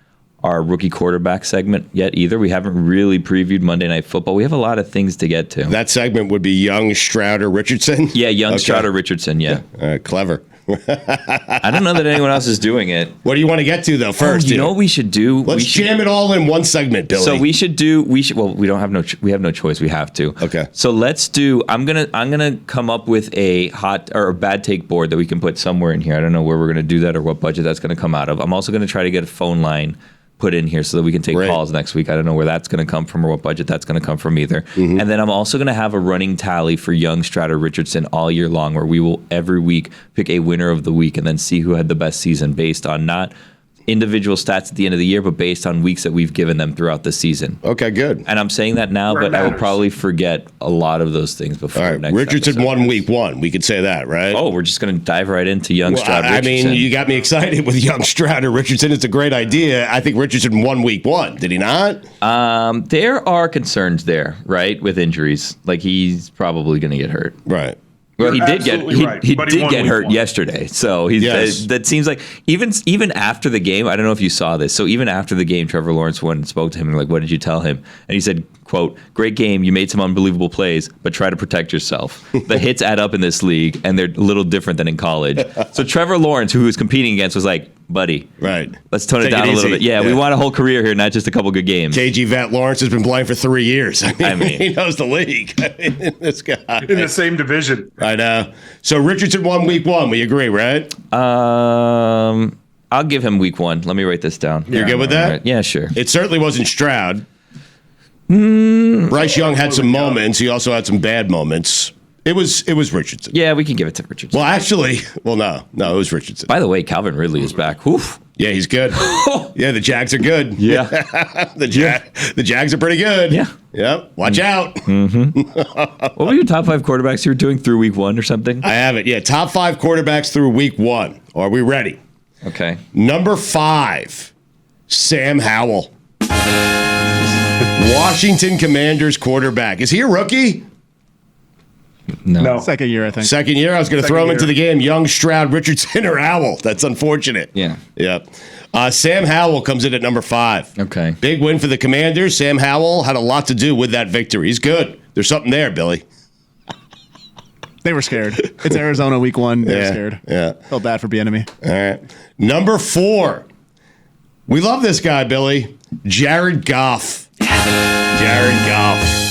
our rookie quarterback segment yet either. We haven't really previewed Monday Night Football. We have a lot of things to get to. that segment would be Young, Strouder, Richardson. Yeah, Young, Okay. Strouder, Richardson, yeah. Clever. I don't know that anyone else is doing it. What do you want to get to, though, first? You know what we should do? Let's we should, jam it all in one segment, Billy. So well, we don't have we have no choice. We have to. Okay. So let's do, I'm going to come up with a hot or a bad take board that we can put somewhere in here. I don't know where we're going to do that or what budget that's going to come out of. I'm also going to try to get a phone line put in here so that we can take Great. calls next week. I don't know where that's going to come from or what budget that's going to come from either. And then I'm also going to have a running tally for Young, Strouder, Richardson all year long, where we will every week pick a winner of the week and then see who had the best season based on not individual stats at the end of the year, but based on weeks that we've given them throughout the season. Okay, good. And I'm saying that now, Where it but I will matters. probably forget a lot of those things before All right. next Richardson episode. won week 1. We could say that, right? Oh, we're just going to dive right into Young, Well, Strouder, I Richardson. mean, you got me excited with Young, Strouder, Richardson. It's a great idea. I think Richardson won week 1. Did he not? There are concerns there, right, with injuries. Like, he's probably going to get hurt. Right. Well, he did get absolutely right, he but did won get week hurt one. yesterday, so he's Yes. that seems like even after the game. I don't know if you saw this. So even after the game, Trevor Lawrence went and spoke to him and like, what did you tell him? And he said, "Quote: Great game. You made some unbelievable plays, but try to protect yourself. The hits add up in this league, and they're a little different than in college." So Trevor Lawrence, who he was competing against, was like, "Buddy, Right. let's tone Take it down it a little easy. bit. Yeah, we Yeah. want a whole career here, not just a couple good games." KG Vet Lawrence has been playing for 3 years. I mean, he knows the league. I mean, this guy. In the same division. I know. So Richardson won week 1. We agree, right? I'll give him week 1. Let me write this down. You're good with that? Yeah, sure. It certainly wasn't Stroud. Bryce Young had some moments. He also had some bad moments. It was Richardson. Yeah, we can give it to Richardson. Well, actually, no, it was Richardson. By the way, Calvin Ridley is back. Oof. Yeah, he's good. Yeah, the Jags are good. Yeah. the Jags are pretty good. Yeah. Yep. Watch out. What were your top 5 quarterbacks you were doing through week 1 or something? I have it. Yeah, top 5 quarterbacks through week 1. Are we ready? Okay. Number 5, Sam Howell. Washington Commanders quarterback. Is he a rookie? No. Second year, I think. Second year. I was going to throw him Second into the year. game. Young, Stroud, Richardson, or Howell. That's unfortunate. Yeah. Yep. Sam Howell comes in at number 5. Okay. Big win for the Commanders. Sam Howell had a lot to do with that victory. He's good. There's something there, Billy. They were scared. It's Arizona week 1. They were scared. Yeah. Felt bad for enemy. All right. Number 4. We love this guy, Billy. Jared Goff. Jared Goff.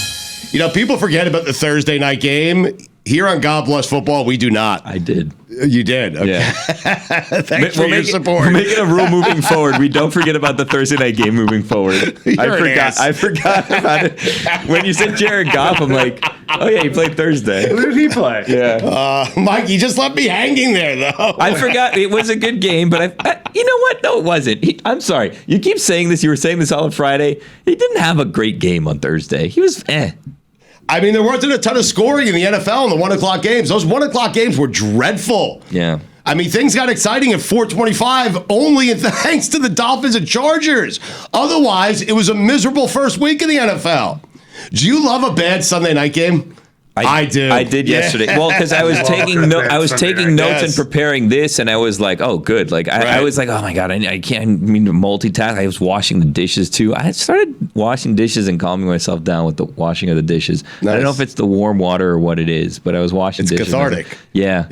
You know, people forget about the Thursday night game. Here on God Bless Football, we do not. I did. You did. Okay. Yeah. Thanks for your support. We're making a rule moving forward. We don't forget about the Thursday night game moving forward. I forgot about it. When you said Jared Goff, I'm like, oh yeah, he played Thursday. Who did he play? Yeah. Mike, you just left me hanging there, though. I forgot it was a good game, but I you know what? No, it wasn't. I'm sorry. You keep saying this. You were saying this all on Friday. He didn't have a great game on Thursday. He was I mean, there wasn't a ton of scoring in the NFL in the 1 o'clock games. Those 1 o'clock games were dreadful. Yeah. I mean, things got exciting at 4:25 only thanks to the Dolphins and Chargers. Otherwise, it was a miserable first week in the NFL. Do you love a bad Sunday night game? I do. I did yesterday. Well, because I was taking notes and preparing this, and I was like, "Oh, good!" Like I was like, "Oh my god, I can't mean to multitask." I was washing the dishes too. I started washing dishes and calming myself down with the washing of the dishes. Nice. I don't know if it's the warm water or what it is, but I was washing It's dishes. cathartic. Yeah.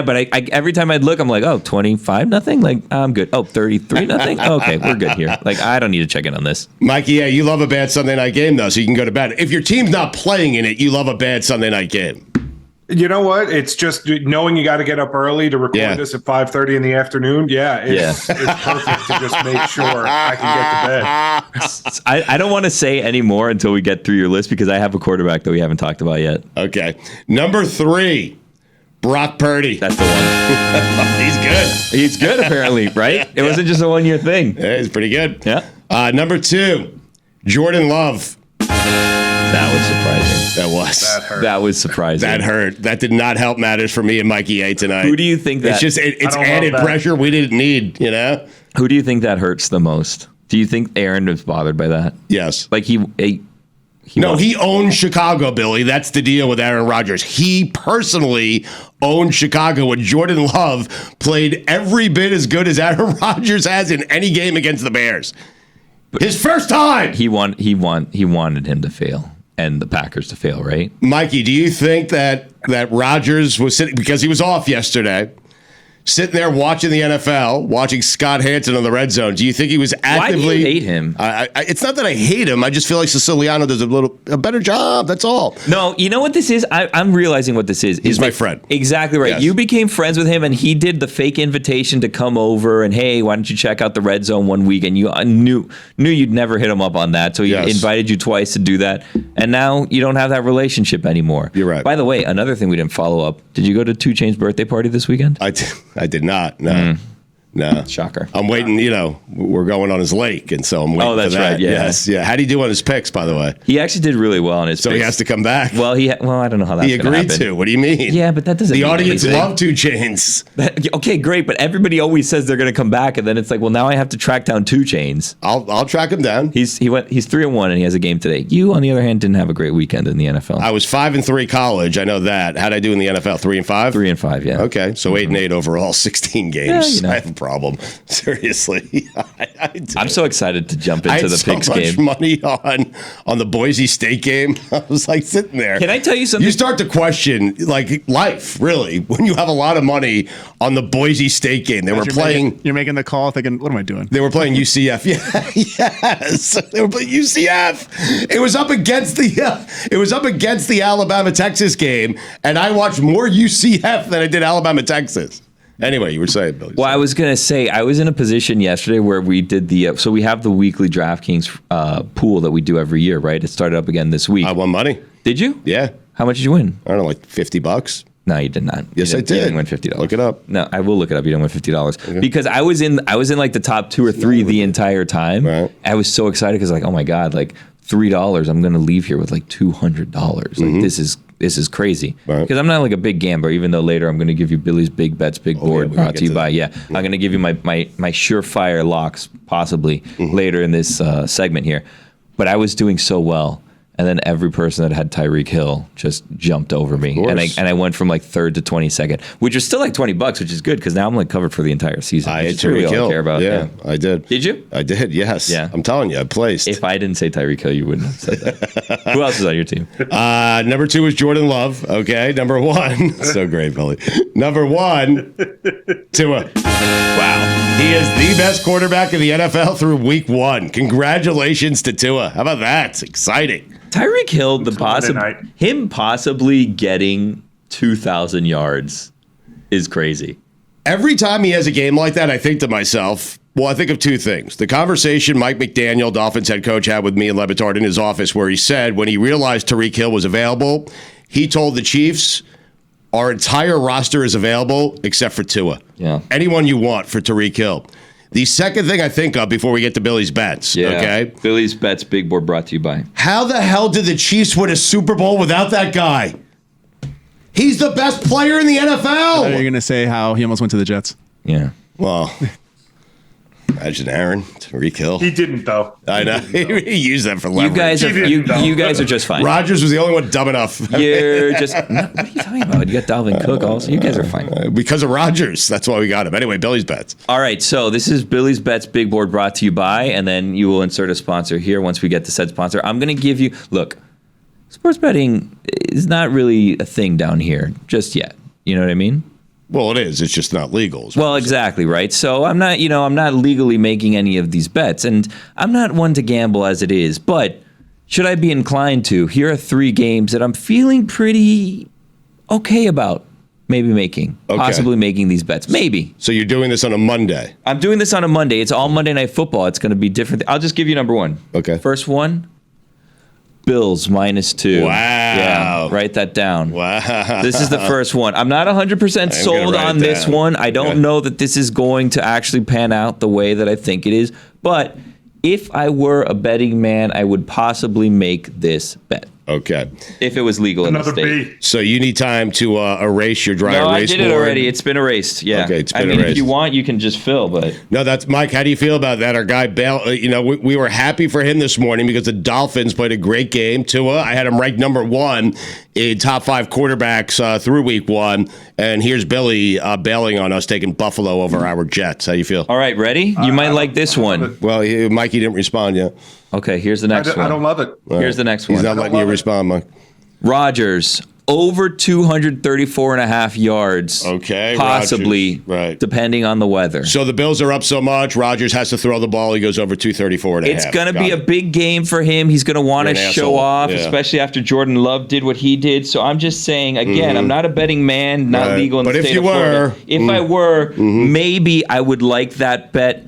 But I every time I'd look, I'm like, "Oh, 25-0. Like I'm good. Oh, 33-0. Okay, we're good here. Like I don't need to check in on this." Mikey, yeah, you love a bad Sunday night game, though, so you can go to bed. If your team's not playing in it, you love a bad Sunday night game. You know what? It's just knowing you got to get up early to record this at 5:30 in the afternoon. Yeah, it's perfect to just make sure I can get to bed. I don't want to say any more until we get through your list because I have a quarterback that we haven't talked about yet. Okay. Number 3, Brock Purdy. That's the one. He's good. He's good, apparently, right? It wasn't just a one-year thing. Yeah, he's pretty good. Yeah. Number 2, Jordan Love. That was surprising. That was. That hurt. That was surprising. That hurt. That did not help matters for me and Mikey A tonight. Who do you think that? It's just it's I don't added love that. pressure we didn't need. You know. Who do you think that hurts the most? Do you think Aaron is bothered by that? Yes. Like he owns Chicago, Billy. That's the deal with Aaron Rodgers. He personally owned Chicago, and Jordan Love played every bit as good as Aaron Rodgers has in any game against the Bears. His first time. he wanted him to fail and the Packers to fail, right? Mikey, do you think that Rodgers was sitting, because he was off yesterday, sitting there watching the NFL, watching Scott Hanson on the red zone? Do you think he was actively? Why do you hate him? It's not that I hate him. I just feel like Siciliano does a better job. That's all. No, you know what this is? I'm realizing what this is. He's my friend. Exactly right. Yes. You became friends with him, and he did the fake invitation to come over and, hey, why don't you check out the red zone one week? And you knew you'd never hit him up on that, so he invited you twice to do that. And now you don't have that relationship anymore. You're right. By the way, another thing we didn't follow up. Did you go to 2 Chainz's birthday party this weekend? I did not. No. No. Shocker. I'm waiting, we're going on his lake, and so I'm waiting that's for that. right, yeah. Yes, yeah. How'd he do on his picks, by the way? He actually did really well on his So picks. he has to come back. Well, I don't know how that's He going to agreed happen. to. What do you mean? Yeah, but that doesn't The mean audience anything. love 2 Chainz. Okay, great, but everybody always says they're going to come back, and then it's like, well, now I have to track down 2 Chainz. I'll track him down. He's 3-1, and he has a game today. You, on the other hand, didn't have a great weekend in the NFL. I was 5-3 college. I know that. How'd I do in the NFL? 3-5? 3-5, yeah. Okay, so 8-8 overall, 16 games. Yeah, I have a problem. Seriously. I do. I'm so excited to jump I into had the so picks much game. money on the Boise State game. I was like sitting there. Can I tell you something? You start to question like life, really, when you have a lot of money on the Boise State game. They were playing. You're making the call, thinking, "What am I doing?" They were playing UCF. Yeah, yes, they were playing UCF. It was up against the Alabama Texas game, and I watched more UCF than I did Alabama Texas. Anyway, you were saying, Billy. Well, I was going to say, I was in a position yesterday where we did so we have the weekly DraftKings pool that we do every year, right? It started up again this week. I won money. Did you? Yeah. How much did you win? I don't know, like $50. No, you did not. Yes, I You did. didn't win $50. Look it up. No, I will look it up. You didn't win $50 because I was in like the top 2 or 3 the entire time. Right. I was so excited because like, oh my God, like $3, I'm going to leave here with like $200. Like this is crazy because I'm not like a big gambler, even though later I'm going to give you Billy's Big Bets, Big Board brought to you by, I'm going to give you my surefire locks possibly later in this segment here. But I was doing so well. And then every person that had Tyreek Hill just jumped over me. And I went from like 3rd to 22nd, which was still like $20, which is good because now I'm like covered for the entire season. I had Which is really Tyreek all Hill. I care about. Yeah, I did. Did you? I did, yes. Yeah. I'm telling you, I placed. If I didn't say Tyreek Hill, you wouldn't have said that. Who else is on your team? Number 2 is Jordan Love. Okay. Number 1. So great, Billy. Number 1, Tua. Wow. He is the best quarterback in the NFL through week 1. Congratulations to Tua. How about that? It's exciting. Tyreek Hill, night. him possibly getting 2,000 yards is crazy. Every time he has a game like that, I think to myself, well, I think of 2 things. The conversation Mike McDaniel, Dolphins head coach, had with me and Le Batard in his office where he said when he realized Tyreek Hill was available, he told the Chiefs, our entire roster is available except for Tua. Yeah. Anyone you want for Tyreek Hill. The second thing I think of before we get to Billy's bets, okay? Billy's Bets Big Board brought to you by. How the hell did the Chiefs win a Super Bowl without that guy? He's the best player in the NFL. You're gonna say how he almost went to the Jets. Yeah. Well, imagine Aaron, Tyreek Hill. He didn't, though. I know. He used that for leverage. You guys are just fine. Rodgers was the only one dumb enough. You're just no, what are you talking about? You got Dalvin Cook also. You guys are fine. Because of Rodgers. That's why we got him. Anyway, Billy's bets. All right, so this is Billy's Bets Big Board brought to you by, and then you will insert a sponsor here once we get to said sponsor. I'm going to give you, look, sports betting is not really a thing down here just yet. You know what I mean? Well, it is. It's just not legal. Well, exactly, right? So I'm not legally making any of these bets, and I'm not one to gamble as it is, but should I be inclined to, here are 3 games that I'm feeling pretty okay about maybe making, possibly making these bets. Maybe. So you're doing this on a Monday. I'm doing this on a Monday. It's all Monday Night Football. It's going to be different. I'll just give you number 1. Okay. First one, Bills -2. Wow. Yeah, write that down. Wow. This is the first one. I'm not 100% sold write on it this down. one. I don't know that this is going to actually pan out the way that I think it is. But if I were a betting man, I would possibly make this bet. Okay. If it was legal Another in the state. B. So you need time to erase your dry No, I erase did it board? already. It's been erased. Yeah. Okay, it's been I mean, erased. if you want, you can just fill, but No, that's Mike. How do you feel about that? Our guy Bale. We were happy for him this morning because the Dolphins played a great game. Tua, I had him ranked number 1 in top 5 quarterbacks through week 1, and here's Billy bailing on us, taking Buffalo over our Jets. How you feel? all right, ready? You might like this one. Well, Mikey didn't respond yet. Okay, here's the next one. I don't love it. Here's the next He's one. not letting you love it. respond, Mike. Rodgers over 234.5 yards. Okay, possibly, Rodgers, right. depending on the weather. So the Bills are up so much, Rodgers has to throw the ball. He goes over 234 and a half. It's going to be Got a it. big game for him. He's going to want to You're an show asshole. off, Yeah. especially after Jordan Love did what he did. So I'm just saying, again, I'm not a betting man, not Right. legal in But the if state you of Florida. were, If I were, maybe I would like that bet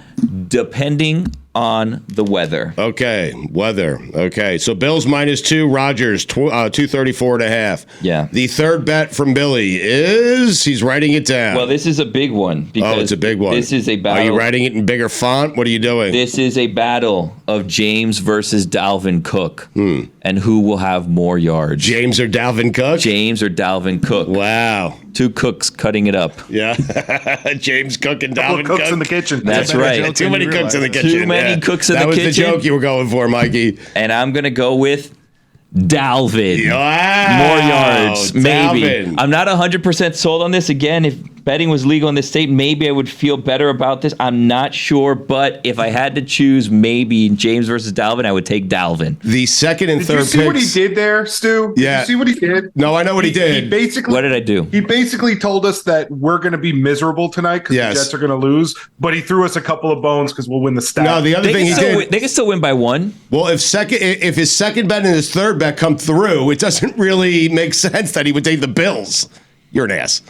depending on the weather. Okay, weather. Okay, so Bills -2, Rodgers 234.5. Yeah. The third bet from Billy is he's writing it down. Well, this is a big one. Because it's a big one. This is a battle. Are you writing it in bigger font? What are you doing? This is a battle of James versus Dalvin Cook. And who will have more yards? James or Dalvin Cook? James or Dalvin Cook. Wow. Two cooks cutting it up. Yeah. James Cook and Dalvin Cooks Cook. in the kitchen. That's right. Too many cooks in the kitchen. Too many cooks in the kitchen. That was the joke you were going for, Mikey. And I'm going to go with Dalvin. Wow. More yards, maybe. Dalvin. I'm not 100% sold on this. Again, if betting was legal in this state, maybe I would feel better about this. I'm not sure, but if I had to choose maybe James versus Dalvin, I would take Dalvin. The second and Did third you see picks. what he did there, Stu? Did Yeah. you see what he did? No, I know what he did. He basically, What did I do? He basically told us that we're going to be miserable tonight because Yes. the Jets are going to lose, but he threw us a couple of bones because we'll win the stat. No, the other thing he did. They can still win by one. Well, if his second bet and his third bet come through, it doesn't really make sense that he would take the Bills. You're an ass.